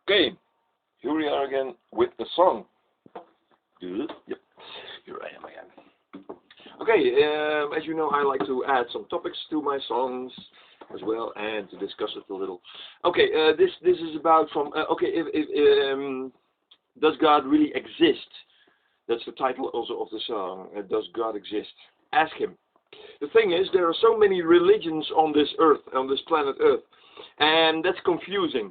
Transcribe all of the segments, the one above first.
Okay, here we are again with the song. Yep, here I am again. Okay, as you know, I like to add some topics to my songs as well and to discuss it a little. Okay, this is about from. Does God really exist? That's the title also of the song. Does God exist? Ask Him. The thing is, there are so many religions on this earth, on this planet Earth, and that's confusing.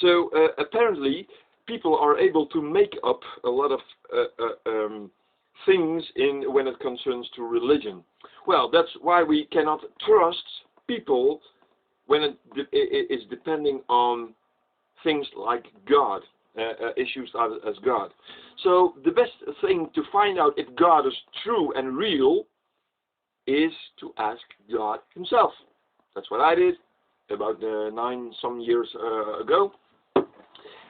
So apparently, people are able to make up a lot of things when it concerns to religion. Well, that's why we cannot trust people when it is depending on things like God, issues as God. So the best thing to find out if God is true and real is to ask God Himself. That's what I did about 9 some years ago.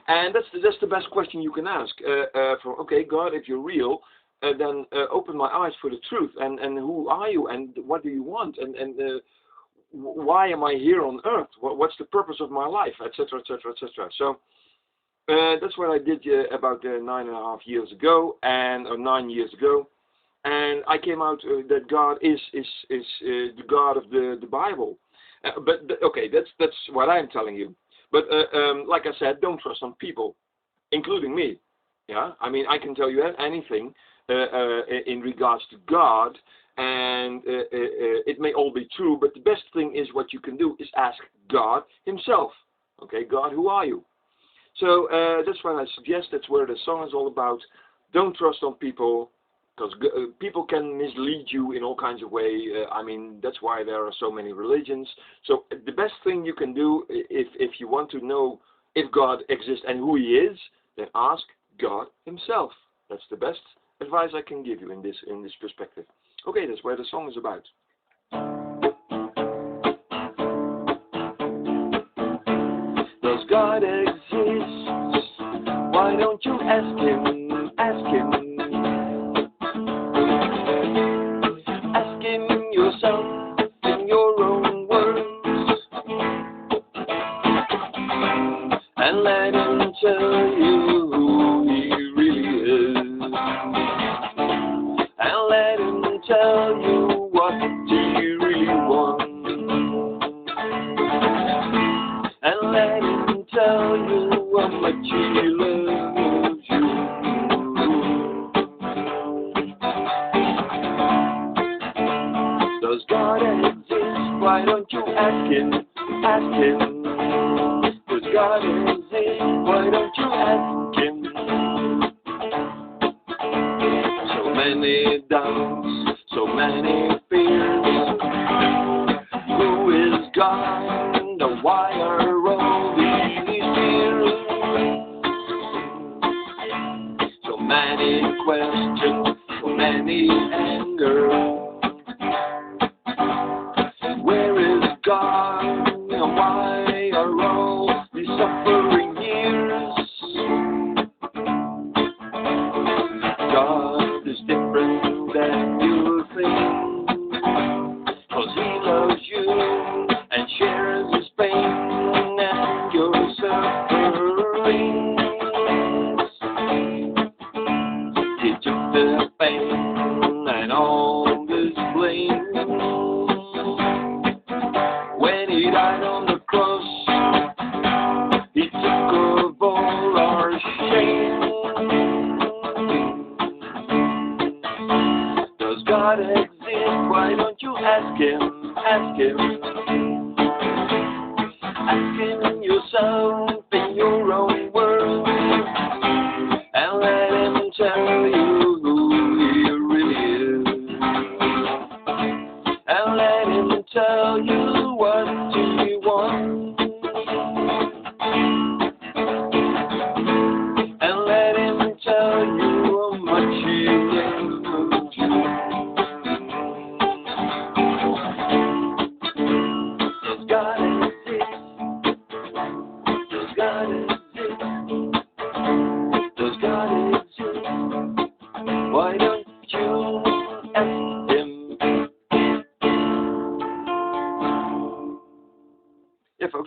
And that's the best question you can ask. Okay, God, if you're real, then open my eyes for the truth. And who are you? And what do you want? And why am I here on earth? What's the purpose of my life? Etc. Etc. Etc. So that's what I did about 9.5 years ago, or 9 years ago. And I came out that God is the God of the Bible. Okay, that's what I'm telling you. But like I said, don't trust on people, including me. Yeah, I mean, I can tell you anything in regards to God, and it may all be true. But the best thing is what you can do is ask God Himself. Okay, God, who are you? So that's what I suggest. That's where the song is all about. Don't trust on people, because people can mislead you in all kinds of ways. I mean, that's why there are so many religions. So the best thing you can do, if you want to know if God exists and who He is, then ask God Himself. That's the best advice I can give you in this perspective. Okay, that's where the song is about. Does God exist? Why don't you ask Him? Ask Him. Yourself in your own words, and let Him tell you who He really is, and let Him tell you what He really wants, and let Him tell you how much He loves you. Does God exist? Why don't you ask Him? Ask Him. Does God exist? Why don't you ask Him? So many doubts, so many fears. Who is God? And why are all these fears? So many questions, so many anger. God, why are all these suffering years? God is different than you think, 'cause He loves you and shares His pain and your suffering. He took the pain and all this blame. When He died on the cross, He took of all our shame. Does God exist? Why don't you ask Him? Ask Him. Ask Him yourself in your own words, and let Him tell you who He really is, and let Him tell you what He wants, and let Him tell you how much He loves you. Does God exist? Does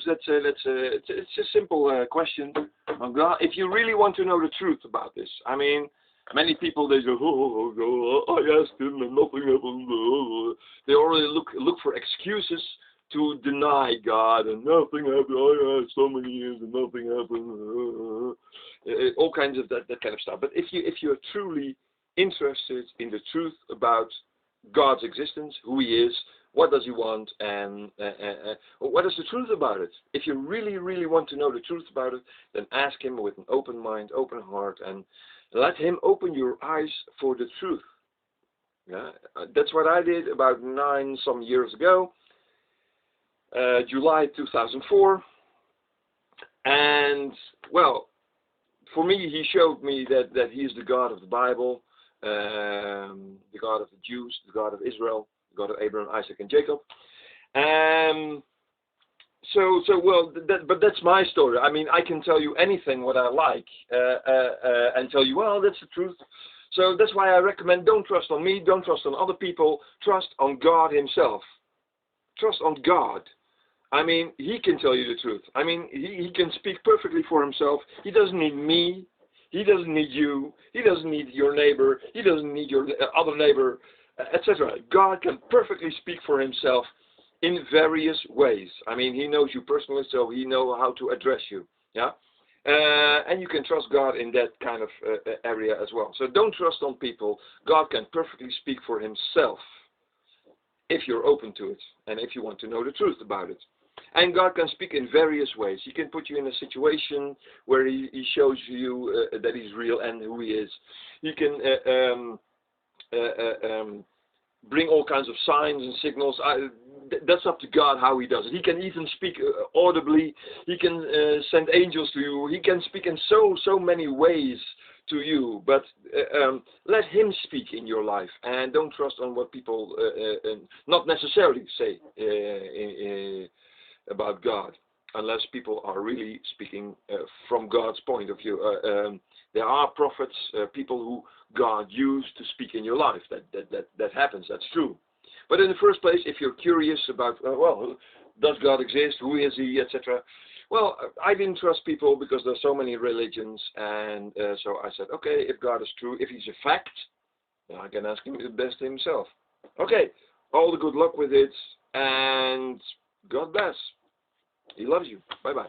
folks. It's a simple question on God. If you really want to know the truth about this, I mean, many people, they say, I asked him and nothing happened. They already look for excuses to deny God, and nothing happened. I asked so many years and nothing happened. All kinds of that kind of stuff. But if you're truly interested in the truth about God's existence, who He is, what does He want, and what is the truth about it? If you really want to know the truth about it, then ask Him with an open mind, open heart, and let Him open your eyes for the truth. Yeah, that's what I did about 9 some years ago, July 2004. And well, for me, He showed me that He is the God of the Bible, the God of the Jews, the God of Israel, the God of Abraham, Isaac, and Jacob. But that's my story. I mean, I can tell you anything what I like, and tell you, well, that's the truth. So that's why I recommend, don't trust on me, don't trust on other people, trust on God Himself. Trust on God. I mean, He can tell you the truth. I mean, He can speak perfectly for Himself. He doesn't need me. He doesn't need you. He doesn't need your neighbor. He doesn't need your other neighbor, etc. God can perfectly speak for Himself in various ways. I mean, He knows you personally, so He knows how to address you. Yeah, and you can trust God in that kind of area as well. So don't trust on people. God can perfectly speak for Himself if you're open to it and if you want to know the truth about it. And God can speak in various ways. He can put you in a situation where He shows you that He's real and who He is. He can bring all kinds of signs and signals. That's up to God how He does it. He can even speak audibly. He can send angels to you. He can speak in so many ways to you. But let Him speak in your life, and don't trust on what people not necessarily say about God, unless people are really speaking from God's point of view. There are prophets, people who God used to speak in your life. That happens. That's true. But in the first place, if you're curious about, well, does God exist? Who is He, etc. Well, I didn't trust people because there's so many religions, and so I said, okay, if God is true, if He's a fact, then I can ask Him the best Himself. Okay, all the good luck with it, and God bless. He loves you. Bye-bye.